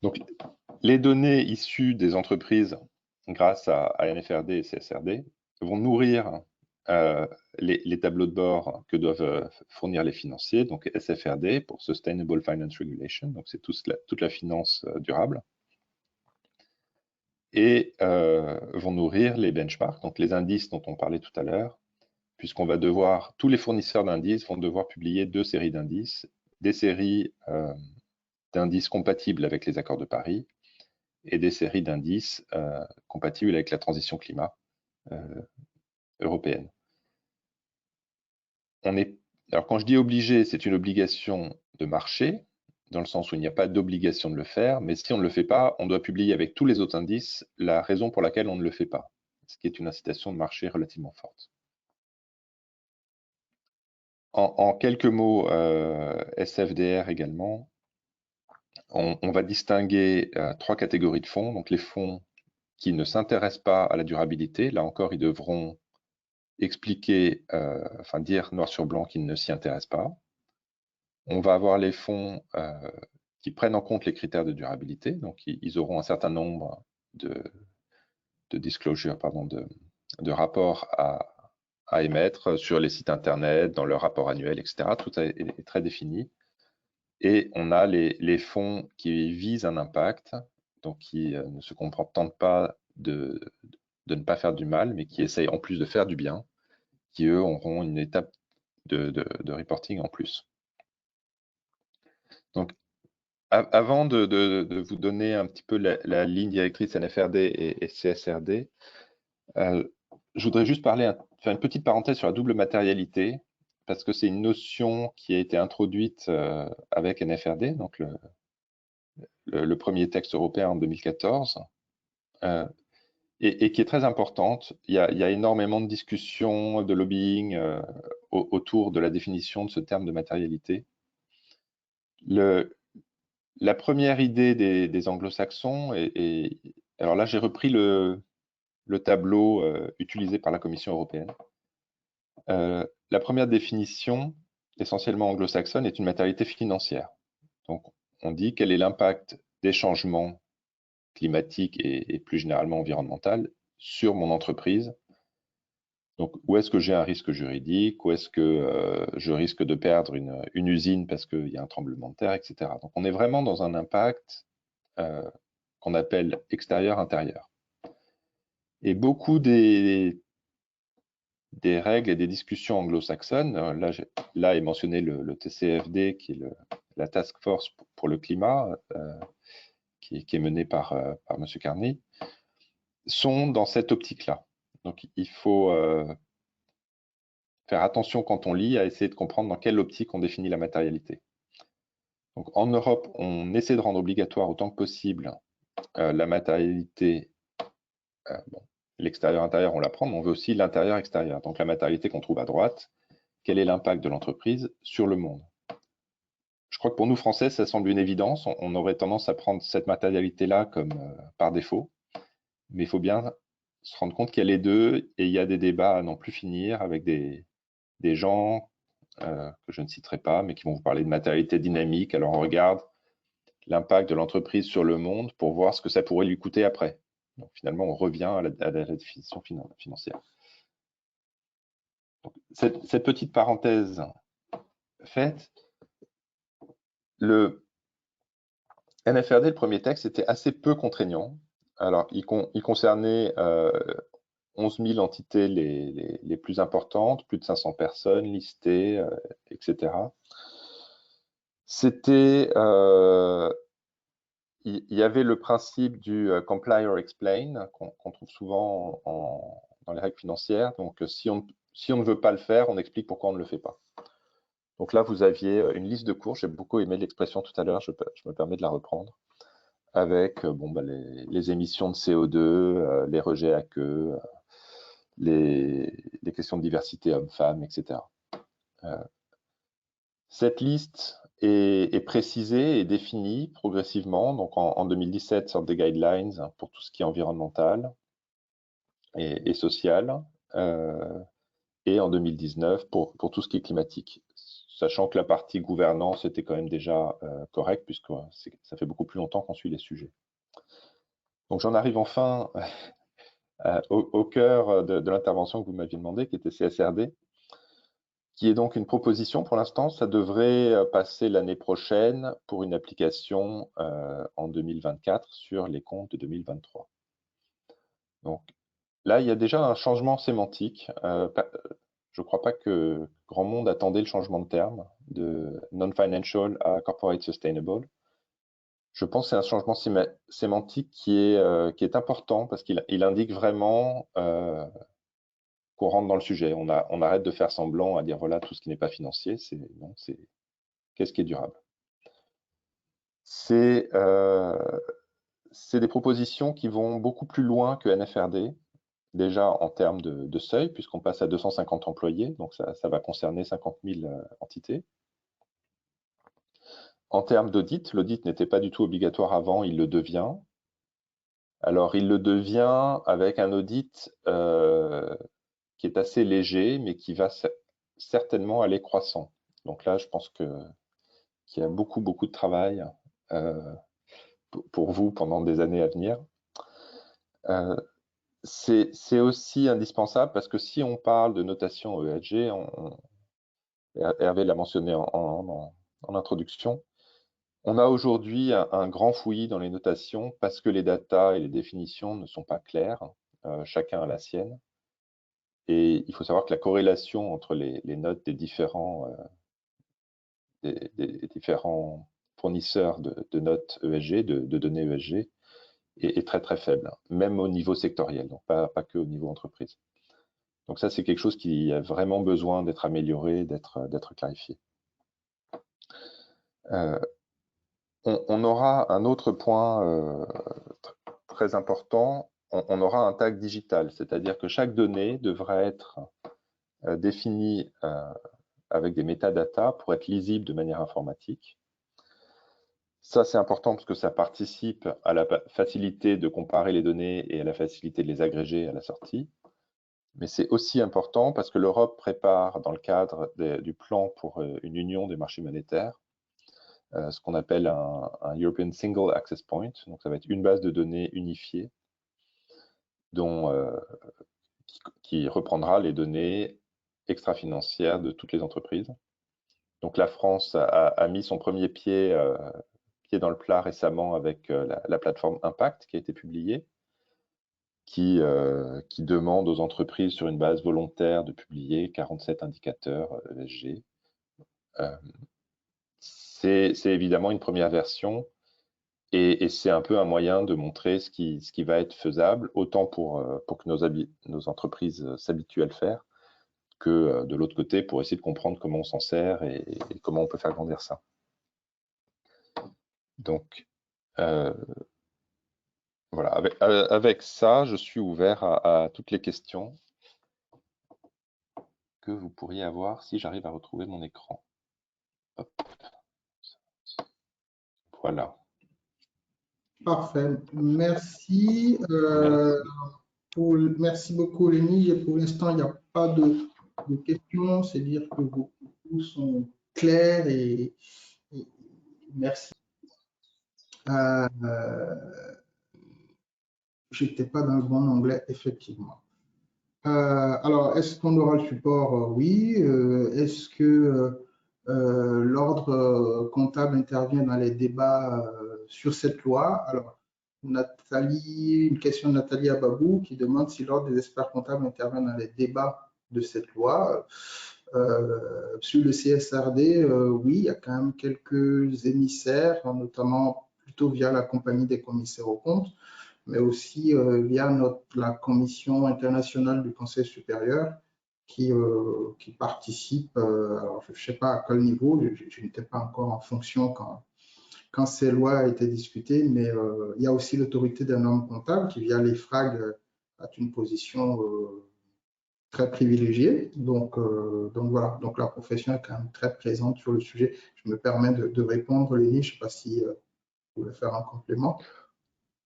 Donc les données issues des entreprises grâce à NFRD et CSRD vont nourrir les tableaux de bord que doivent fournir les financiers, donc SFRD pour Sustainable Finance Regulation, donc c'est toute la finance durable, et vont nourrir les benchmarks, donc les indices dont on parlait tout à l'heure, puisqu'on va devoir, tous les fournisseurs d'indices vont devoir publier 2 séries d'indices, des séries d'indices compatibles avec les accords de Paris et des séries d'indices compatibles avec la transition climat européenne. Alors quand je dis obligé, c'est une obligation de marché, dans le sens où il n'y a pas d'obligation de le faire, mais si on ne le fait pas, on doit publier avec tous les autres indices la raison pour laquelle on ne le fait pas, ce qui est une incitation de marché relativement forte. En quelques mots, SFDR également, on va distinguer 3 catégories de fonds. Donc les fonds qui ne s'intéressent pas à la durabilité, là encore, ils devront expliquer, enfin dire noir sur blanc qu'ils ne s'y intéressent pas. On va avoir les fonds qui prennent en compte les critères de durabilité, donc ils auront un certain nombre de disclosures, pardon, de rapports à émettre sur les sites internet, dans leur rapport annuel, etc. Tout est très défini. Et on a les fonds qui visent un impact, donc qui ne se contentent pas de ne pas faire du mal, mais qui essayent en plus de faire du bien, qui eux auront une étape de reporting en plus. Donc, avant de vous donner un petit peu la ligne directrice NFRD et CSRD, je voudrais juste faire une petite parenthèse sur la double matérialité, parce que c'est une notion qui a été introduite avec NFRD, donc le premier texte européen en 2014, et qui est très importante. Il y a énormément de discussions, de lobbying autour de la définition de ce terme de matérialité. La première idée des anglo-saxons, et alors là j'ai repris le tableau utilisé par la Commission européenne. La première définition, essentiellement anglo-saxonne, est une matérialité financière. Donc on dit quel est l'impact des changements climatiques et plus généralement environnemental sur mon entreprise. Donc, où est-ce que j'ai un risque juridique? Où est-ce que je risque de perdre une usine parce qu'il y a un tremblement de terre, etc. Donc, on est vraiment dans un impact qu'on appelle extérieur-intérieur. Et beaucoup des règles et des discussions anglo-saxonnes, là est mentionné le TCFD, qui est la Task Force pour le climat, qui est menée par M. Carney, sont dans cette optique-là. Donc, il faut faire attention quand on lit à essayer de comprendre dans quelle optique on définit la matérialité. Donc, en Europe, on essaie de rendre obligatoire autant que possible la matérialité. L'extérieur-intérieur, on la prend, mais on veut aussi l'intérieur-extérieur. Donc, la matérialité qu'on trouve à droite, quel est l'impact de l'entreprise sur le monde? Je crois que pour nous, Français, ça semble une évidence. On aurait tendance à prendre cette matérialité-là comme par défaut. Mais il faut bien se rendre compte qu'il y a les deux et il y a des débats à n'en plus finir avec des gens que je ne citerai pas, mais qui vont vous parler de matérialité dynamique. Alors on regarde l'impact de l'entreprise sur le monde pour voir ce que ça pourrait lui coûter après. Donc finalement, on revient à la définition financière. Donc, cette petite parenthèse faite, le NFRD, le premier texte, était assez peu contraignant. Alors, il concernait 11 000 entités les plus importantes, plus de 500 personnes listées, etc. C'était, il y avait le principe du comply or explain qu'on trouve souvent dans les règles financières. Donc, si on ne veut pas le faire, on explique pourquoi on ne le fait pas. Donc là, vous aviez une liste de cours. J'ai beaucoup aimé l'expression tout à l'heure, je me permets de la reprendre, avec les émissions de CO2, les rejets à queue, les questions de diversité hommes-femmes, etc. Cette liste est précisée et définie progressivement. Donc en 2017 sortent des guidelines pour tout ce qui est environnemental et social, et en 2019 pour tout ce qui est climatique. Sachant que la partie gouvernance était quand même déjà correcte, puisque ça fait beaucoup plus longtemps qu'on suit les sujets. Donc j'en arrive enfin au cœur de l'intervention que vous m'aviez demandé, qui était CSRD, qui est donc une proposition. Pour l'instant, ça devrait passer l'année prochaine pour une application en 2024 sur les comptes de 2023. Donc là, il y a déjà un changement sémantique. Je ne crois pas que grand monde attendait le changement de terme de non-financial à corporate sustainable. Je pense que c'est un changement sémantique qui est important parce qu'il indique vraiment qu'on rentre dans le sujet. On arrête de faire semblant à dire voilà tout ce qui n'est pas financier. C'est qu'est-ce qui est durable. C'est des propositions qui vont beaucoup plus loin que NFRD, déjà en termes de seuil, puisqu'on passe à 250 employés, donc ça va concerner 50 000 entités. En termes d'audit, l'audit n'était pas du tout obligatoire avant, il le devient. Alors, il le devient avec un audit qui est assez léger, mais qui va certainement aller croissant. Donc là, je pense qu'il y a beaucoup de travail pour vous pendant des années à venir. C'est aussi indispensable parce que si on parle de notation ESG, Hervé l'a mentionné en introduction, on a aujourd'hui un grand fouillis dans les notations parce que les datas et les définitions ne sont pas claires, chacun a la sienne. Et il faut savoir que la corrélation entre les notes des différents fournisseurs de notes ESG, de données ESG, est très faible, même au niveau sectoriel, donc pas que au niveau entreprise. Donc ça, c'est quelque chose qui a vraiment besoin d'être amélioré, d'être clarifié. On aura un autre point très important, on aura un tag digital, c'est-à-dire que chaque donnée devra être définie avec des métadatas pour être lisible de manière informatique. Ça, c'est important parce que ça participe à la facilité de comparer les données et à la facilité de les agréger à la sortie. Mais c'est aussi important parce que l'Europe prépare, dans le cadre du plan pour une union des marchés monétaires, ce qu'on appelle un European Single Access Point. Donc, ça va être une base de données unifiée qui reprendra les données extra-financières de toutes les entreprises. Donc, la France a mis son premier pied dans le plat récemment avec la plateforme Impact qui a été publiée, qui demande aux entreprises sur une base volontaire de publier 47 indicateurs ESG. C'est évidemment une première version et c'est un peu un moyen de montrer ce qui va être faisable, autant pour que nos entreprises s'habituent à le faire, que de l'autre côté pour essayer de comprendre comment on s'en sert et comment on peut faire grandir ça. Donc, voilà, avec ça, je suis ouvert à toutes les questions que vous pourriez avoir si j'arrive à retrouver mon écran. Hop. Voilà. Parfait. Merci. Merci. Merci beaucoup, Lénie. Pour l'instant, il n'y a pas de questions. C'est dire que vos propos sont clairs et merci. Je n'étais pas dans le bon onglet, effectivement. Alors, est-ce qu'on aura le support? Oui. Est-ce que l'ordre comptable intervient dans les débats sur cette loi? Alors, Nathalie, une question de Nathalie Ababou qui demande si l'ordre des experts comptables intervient dans les débats de cette loi. Sur le CSRD, oui, il y a quand même quelques émissaires, notamment plutôt via la compagnie des commissaires aux comptes, mais aussi via la commission internationale du Conseil supérieur qui participe. Alors, je ne sais pas à quel niveau, je n'étais pas encore en fonction quand ces lois a été discutées, mais il y a aussi l'autorité des normes comptables qui, via l'EFRAG, a une position très privilégiée. Donc voilà, donc la profession est quand même très présente sur le sujet. Je me permets de répondre, Lénie, je ne sais pas si vous voulez faire un complément.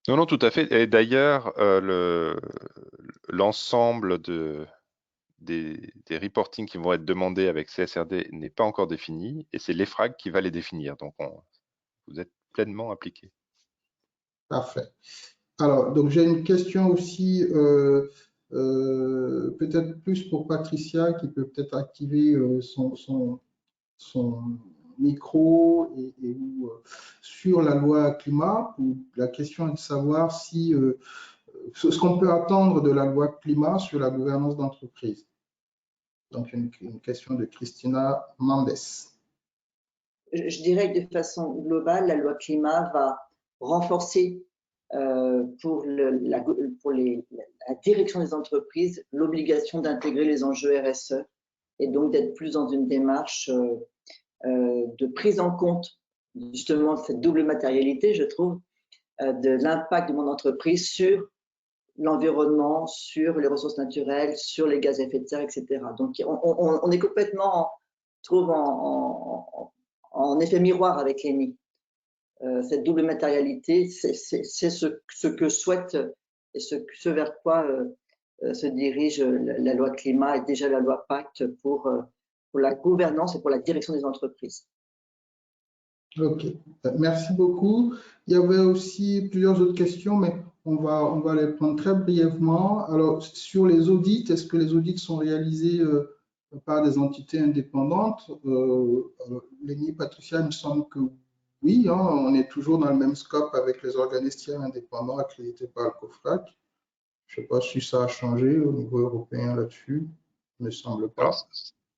Non, non, tout à fait. Et d'ailleurs, l'ensemble des reportings qui vont être demandés avec CSRD n'est pas encore défini et c'est l'EFRAG qui va les définir. Donc, vous êtes pleinement impliqué. Parfait. Alors, donc j'ai une question aussi, peut-être plus pour Patricia, qui peut peut-être activer son micro sur la loi climat. La question est de savoir si ce qu'on peut attendre de la loi climat sur la gouvernance d'entreprise. Donc, une question de Christina Mendes. Je dirais que de façon globale, la loi climat va renforcer pour la direction des entreprises l'obligation d'intégrer les enjeux RSE et donc d'être plus dans une démarche de prise en compte justement de cette double matérialité, je trouve, de l'impact de mon entreprise sur l'environnement, sur les ressources naturelles, sur les gaz à effet de serre, etc. Donc on est complètement, je trouve, en effet miroir avec l'ENI. Cette double matérialité, c'est ce que souhaite et ce vers quoi se dirige la loi climat et déjà la loi Pacte pour la gouvernance et pour la direction des entreprises. Ok, merci beaucoup. Il y avait aussi plusieurs autres questions, mais on va les prendre très brièvement. Alors, sur les audits, est-ce que les audits sont réalisés par des entités indépendantes? Lénie, Patricia, il me semble que oui, hein, on est toujours dans le même scope avec les organismes tiers indépendants accrédités par le COFRAC. Je ne sais pas si ça a changé au niveau européen là-dessus. Il ne me semble pas. Alors,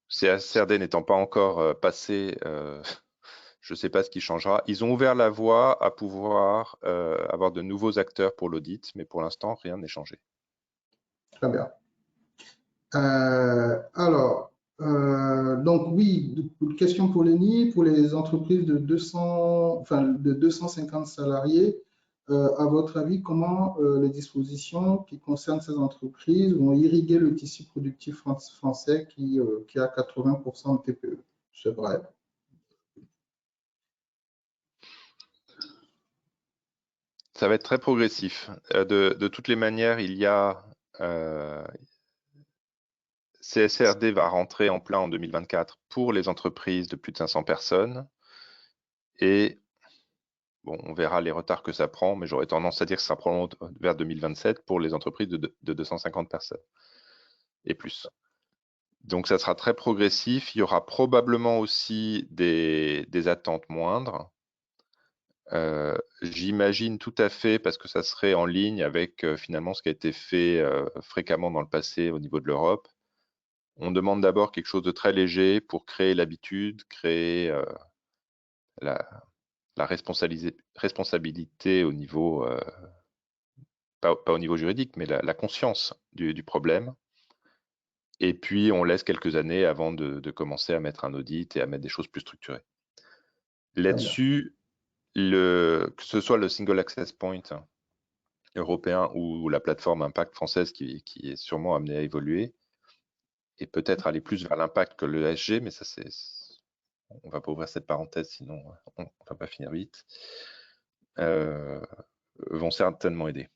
CSRD n'étant pas encore passé, je ne sais pas ce qui changera. Ils ont ouvert la voie à pouvoir avoir de nouveaux acteurs pour l'audit, mais pour l'instant, rien n'est changé. Très bien. Alors, donc oui, question pour Lénie, pour les entreprises de 250 salariés, à votre avis, comment les dispositions qui concernent ces entreprises vont irriguer le tissu productif français qui a 80% de TPE? C'est vrai. Ça va être très progressif. De toutes les manières, il y a CSRD va rentrer en plein en 2024 pour les entreprises de plus de 500 personnes. Et bon, on verra les retards que ça prend, mais j'aurais tendance à dire que ça prend vers 2027 pour les entreprises de 250 personnes et plus. Donc ça sera très progressif. Il y aura probablement aussi des attentes moindres. J'imagine tout à fait, parce que ça serait en ligne avec finalement ce qui a été fait fréquemment dans le passé au niveau de l'Europe. On demande d'abord quelque chose de très léger pour créer l'habitude, créer la responsabilité au niveau, pas au niveau juridique, mais la conscience du problème. Et puis, on laisse quelques années avant de commencer à mettre un audit et à mettre des choses plus structurées. Là-dessus, que ce soit le Single Access Point européen ou la plateforme Impact française qui est sûrement amenée à évoluer, et peut-être aller plus vers l'impact que le ESG, mais ça, on va pas ouvrir cette parenthèse, sinon on va pas finir vite, vont certainement aider.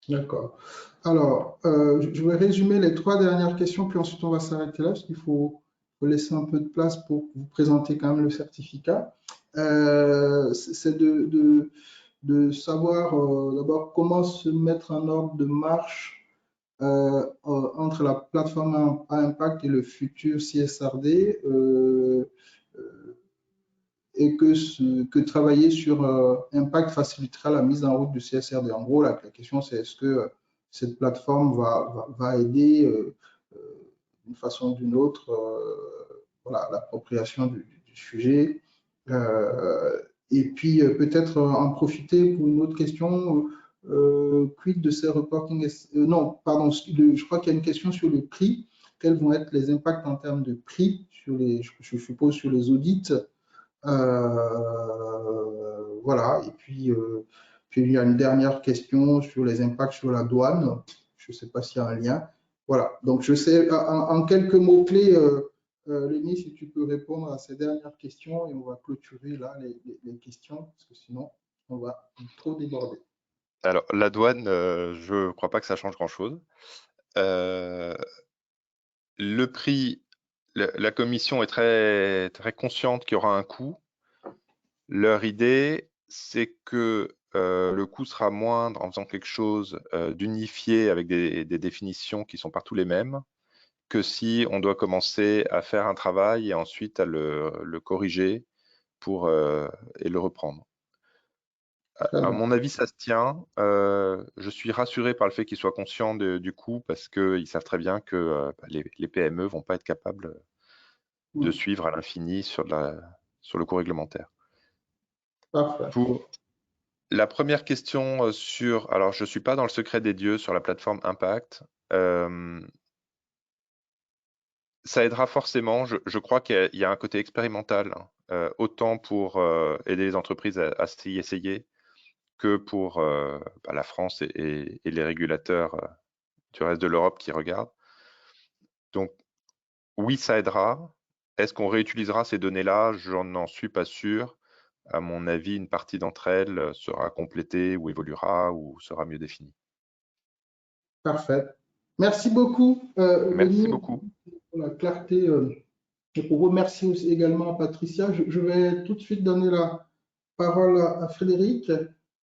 D'accord. Alors, je vais résumer les 3 dernières questions, puis ensuite on va s'arrêter là, parce faut laisser un peu de place pour vous présenter quand même le certificat. C'est de savoir d'abord comment se mettre en ordre de marche entre la plateforme à impact et le futur CSRD, et que travailler sur Impact facilitera la mise en route du CSRD. En gros, la question, c'est est-ce que cette plateforme va aider d'une façon ou d'une autre voilà, l'appropriation du sujet. Et puis, peut-être en profiter pour une autre question. Quid de ces reporting? Non, pardon, je crois qu'il y a une question sur le prix. Quels vont être les impacts en termes de prix sur je suppose, sur les audits? Voilà, et puis il y a une dernière question sur les impacts sur la douane. Je ne sais pas s'il y a un lien. Voilà, donc je sais, en quelques mots-clés, Lénie, si tu peux répondre à ces dernières questions et on va clôturer là les questions, parce que sinon on va trop déborder. Alors, la douane, je ne crois pas que ça change grand-chose. Le prix, la commission est très, très consciente qu'il y aura un coût. Leur idée, c'est que le coût sera moindre en faisant quelque chose d'unifié avec des définitions qui sont partout les mêmes, que si on doit commencer à faire un travail et ensuite à le corriger et le reprendre. À mon avis, ça se tient. Je suis rassuré par le fait qu'ils soient conscients du coût parce qu'ils savent très bien que les PME vont pas être capables de suivre à l'infini sur le coût réglementaire. Parfait. Pour la première question alors je suis pas dans le secret des dieux sur la plateforme Impact. Ça aidera forcément. Je crois qu'il y a un côté expérimental, autant pour aider les entreprises à s'y essayer que pour la France et les régulateurs du reste de l'Europe qui regardent. Donc oui, ça aidera. Est-ce qu'on réutilisera ces données-là? Je n'en suis pas sûr. À mon avis, une partie d'entre elles sera complétée ou évoluera ou sera mieux définie. Parfait. Merci beaucoup, Merci Lénie, beaucoup. pour la clarté. Et pour remercier aussi également Patricia, je vais tout de suite donner la parole à Frédéric.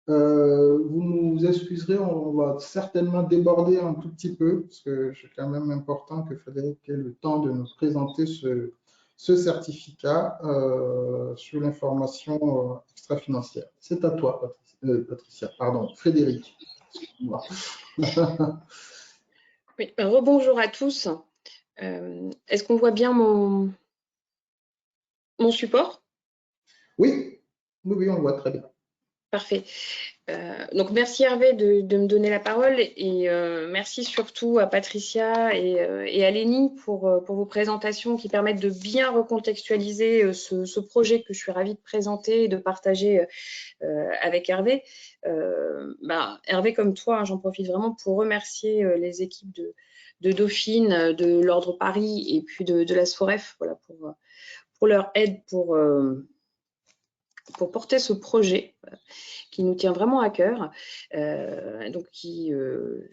Vous nous excuserez, on va certainement déborder un tout petit peu, parce que c'est quand même important que Frédéric ait le temps de nous présenter ce certificat sur l'information extra-financière. C'est à toi, Patricia. Pardon, Frédéric. Excuse-moi. Oui, rebonjour à tous. Est-ce qu'on voit bien mon support? Oui, oui, on le voit très bien. Parfait. Donc merci Hervé de me donner la parole et merci surtout à Patricia et à Lénie pour vos présentations qui permettent de bien recontextualiser ce projet que je suis ravie de présenter et de partager avec Hervé. Hervé, comme toi, j'en profite vraiment pour remercier les équipes de Dauphine, de l'Ordre Paris et puis de la SFOREF, voilà, pour leur aide pour porter ce projet qui nous tient vraiment à cœur, donc qui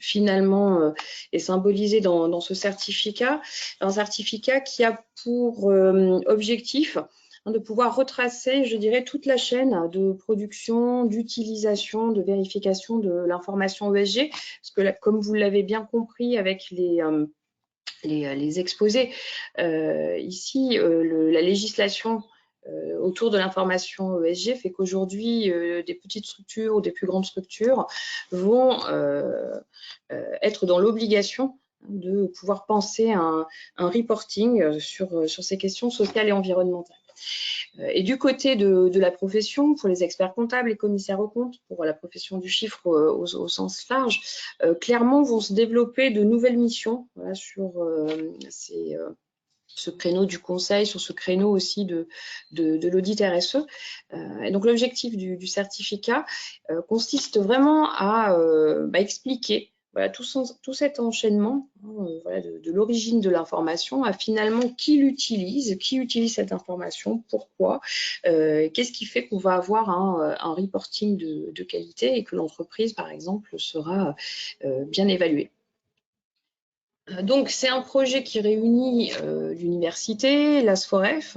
finalement est symbolisé dans ce certificat, un certificat qui a pour objectif de pouvoir retracer, je dirais, toute la chaîne de production, d'utilisation, de vérification de l'information ESG, parce que là, comme vous l'avez bien compris avec les exposés, ici, la législation autour de l'information ESG fait qu'aujourd'hui, des petites structures ou des plus grandes structures vont être dans l'obligation de pouvoir penser un reporting sur ces questions sociales et environnementales. Et du côté de la profession, pour les experts comptables, les commissaires aux comptes, pour la profession du chiffre au sens large, clairement vont se développer de nouvelles missions voilà, sur ce créneau du conseil, sur ce créneau aussi de l'audit RSE. Et donc l'objectif du certificat consiste vraiment à expliquer voilà, tout cet enchaînement voilà, de l'origine de l'information à finalement qui utilise cette information, pourquoi, qu'est-ce qui fait qu'on va avoir un reporting de qualité et que l'entreprise, par exemple, sera bien évaluée. Donc, c'est un projet qui réunit l'université, l'ASFOREF,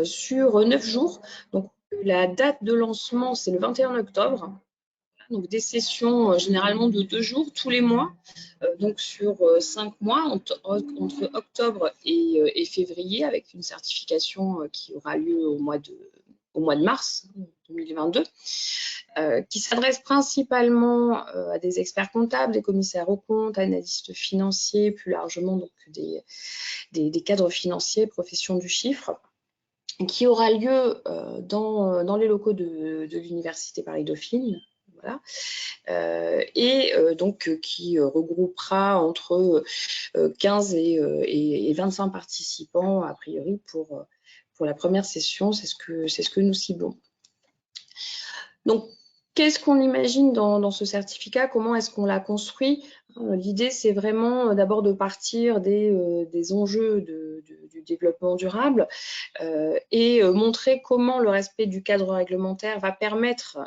sur 9 jours. Donc, la date de lancement, c'est le 21 octobre. Donc, des sessions généralement de 2 jours tous les mois, donc sur 5 mois, entre octobre et février, avec une certification qui aura lieu au mois de mars 2022. Qui s'adresse principalement à des experts comptables, des commissaires aux comptes, analystes financiers, plus largement donc des cadres financiers, profession du chiffre, qui aura lieu dans les locaux de l'Université Paris-Dauphine. Voilà. Donc qui regroupera entre 15 et 25 participants a priori pour la première session, c'est ce que nous ciblons. Donc, qu'est-ce qu'on imagine dans ce certificat? Comment est-ce qu'on l'a construit? L'idée, c'est vraiment d'abord de partir des enjeux du développement durable et montrer comment le respect du cadre réglementaire va permettre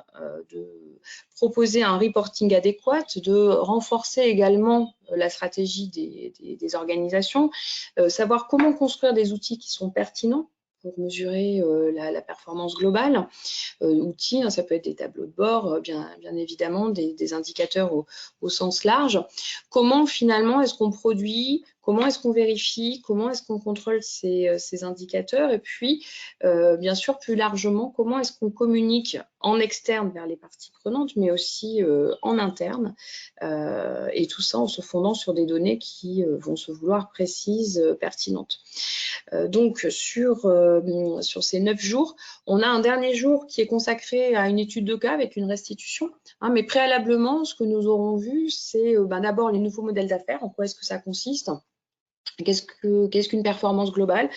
de proposer un reporting adéquat, de renforcer également la stratégie des organisations, savoir comment construire des outils qui sont pertinents pour mesurer la performance globale. Outils, ça peut être des tableaux de bord, bien évidemment, des indicateurs au sens large. Comment finalement est-ce qu'on produit, comment est-ce qu'on vérifie, comment est-ce qu'on contrôle ces indicateurs et puis, bien sûr, plus largement, comment est-ce qu'on communique en externe vers les parties prenantes, mais aussi en interne, et tout ça en se fondant sur des données qui vont se vouloir précises, pertinentes. Donc, sur ces 9 jours, on a un dernier jour qui est consacré à une étude de cas avec une restitution. Mais préalablement, ce que nous aurons vu, c'est d'abord les nouveaux modèles d'affaires, en quoi est-ce que ça consiste. Qu'est-ce qu'une performance globale?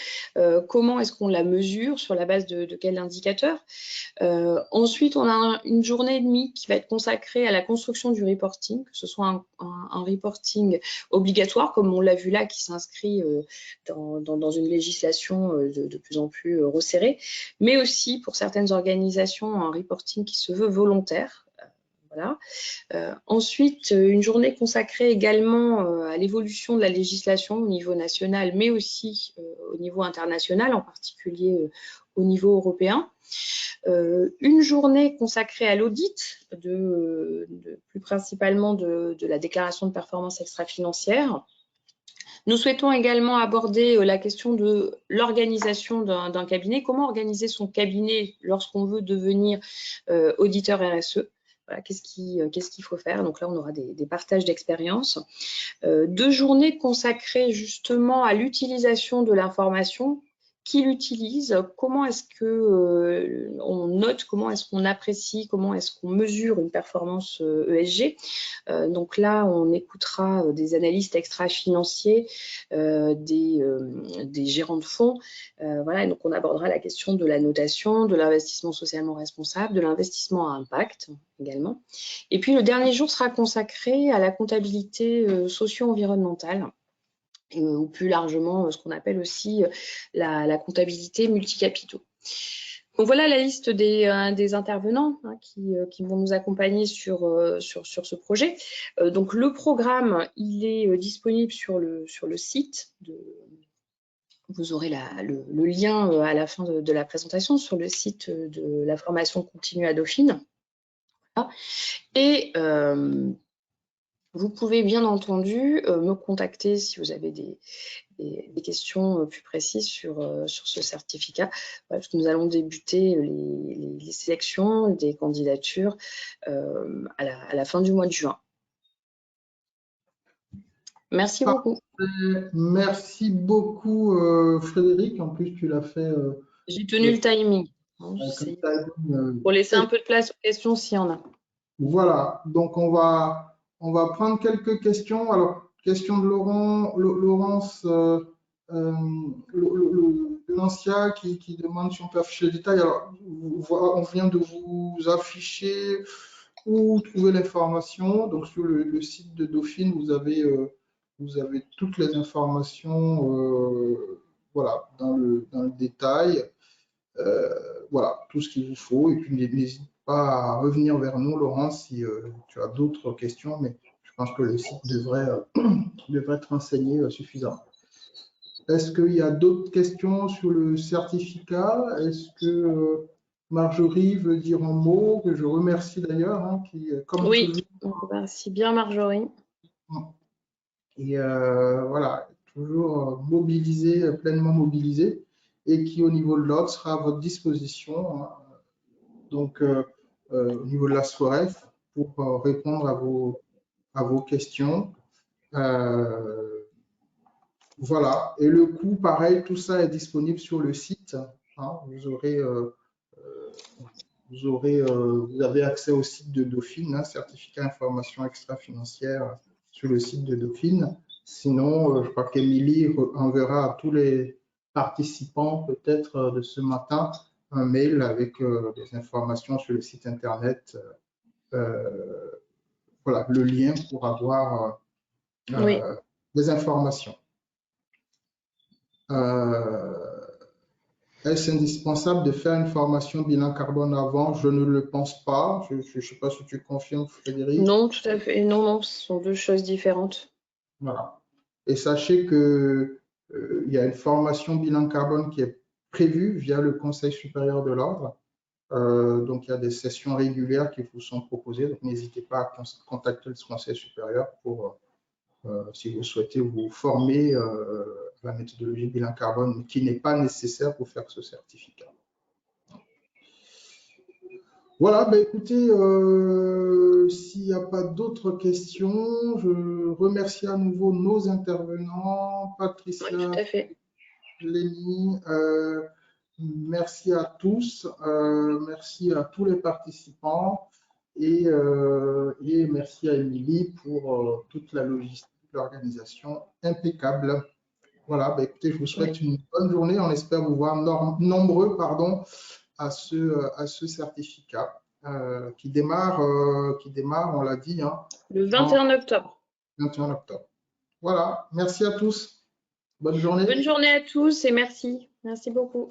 Comment est-ce qu'on la mesure? Sur la base de quel indicateur? Ensuite, on a une journée et demie qui va être consacrée à la construction du reporting, que ce soit un reporting obligatoire, comme on l'a vu là, qui s'inscrit dans une législation de plus en plus resserrée, mais aussi pour certaines organisations, un reporting qui se veut volontaire. Voilà. Ensuite, une journée consacrée également à l'évolution de la législation au niveau national, mais aussi au niveau international, en particulier au niveau européen. Une journée consacrée à l'audit, plus principalement de la déclaration de performance extra-financière. Nous souhaitons également aborder la question de l'organisation d'un cabinet. Comment organiser son cabinet lorsqu'on veut devenir auditeur RSE? Voilà, qu'est-ce qu'il faut faire? Donc là, on aura des partages d'expérience. 2 journées consacrées justement à l'utilisation de l'information. Qui l'utilise? Comment est-ce que on note? Comment est-ce qu'on apprécie? Comment est-ce qu'on mesure une performance ESG? Donc là, on écoutera des analystes extra-financiers, des gérants de fonds. Voilà, et donc on abordera la question de la notation, de l'investissement socialement responsable, de l'investissement à impact également. Et puis le dernier jour sera consacré à la comptabilité socio-environnementale. Ou plus largement ce qu'on appelle aussi la comptabilité multicapitaux. Donc voilà la liste des intervenants qui vont nous accompagner sur ce projet. Donc le programme, il est disponible sur le site. Vous aurez le lien à la fin de la présentation sur le site de la formation continue à Dauphine. Voilà. Et vous pouvez bien entendu me contacter si vous avez des questions plus précises sur ce certificat, parce que nous allons débuter les sélections des candidatures à la fin du mois de juin. Merci beaucoup. Merci beaucoup Frédéric, en plus tu l'as fait. J'ai tenu le timing, pour laisser un peu de place aux questions s'il y en a. Voilà, donc on va prendre quelques questions. Alors, question de Laurence Lancia qui demande si on peut afficher les détails. Alors, on vient de vous afficher où trouver l'information? Donc, sur le site de Dauphine, vous avez toutes les informations voilà, dans le détail. Voilà, tout ce qu'il vous faut. Et puis, n'hésite pas à revenir vers nous, Laurent, si tu as d'autres questions. Mais je pense que le site devrait te renseigner suffisamment. Est-ce qu'il y a d'autres questions sur le certificat? Est-ce que Marjorie veut dire un mot, que je remercie d'ailleurs, hein, qui, comme Oui, toujours, merci bien Marjorie. et voilà, toujours mobilisée, pleinement mobilisée, et qui au niveau de l'ordre sera à votre disposition, hein, donc au niveau de la SFOREF, pour répondre à vos questions. Voilà, et le coût, pareil, tout ça est disponible sur le site, hein. Vous avez accès au site de Dauphine, hein, certificat information extra-financière sur le site de Dauphine. Sinon, je crois qu'Émilie enverra à tous les participants peut-être de ce matin un mail avec des informations sur le site internet. Voilà, le lien pour avoir Oui. des informations. Est-ce indispensable de faire une formation bilan carbone avant? Je ne le pense pas. Je ne sais pas si tu confirmes, Frédéric. Non, tout à fait. Non, non, ce sont deux choses différentes. Voilà. Et sachez que il y a une formation bilan carbone qui est prévue via le Conseil supérieur de l'ordre. Donc, il y a des sessions régulières qui vous sont proposées. Donc, n'hésitez pas à contacter le Conseil supérieur pour, si vous souhaitez vous former à la méthodologie bilan carbone, qui n'est pas nécessaire pour faire ce certificat. Voilà, ben écoutez, s'il n'y a pas d'autres questions, je remercie à nouveau nos intervenants, Patricia, Oui, tout à fait. Lénie, merci à tous, merci à tous les participants et merci à Émilie pour toute la logistique, l'organisation impeccable. Voilà, ben écoutez, je vous souhaite une bonne journée. On espère vous voir nombreux, pardon, à ce certificat qui démarre, on l'a dit, hein, Le 21 octobre. 21 octobre. Voilà, merci à tous. Bonne journée. Bonne journée à tous et merci. Merci beaucoup.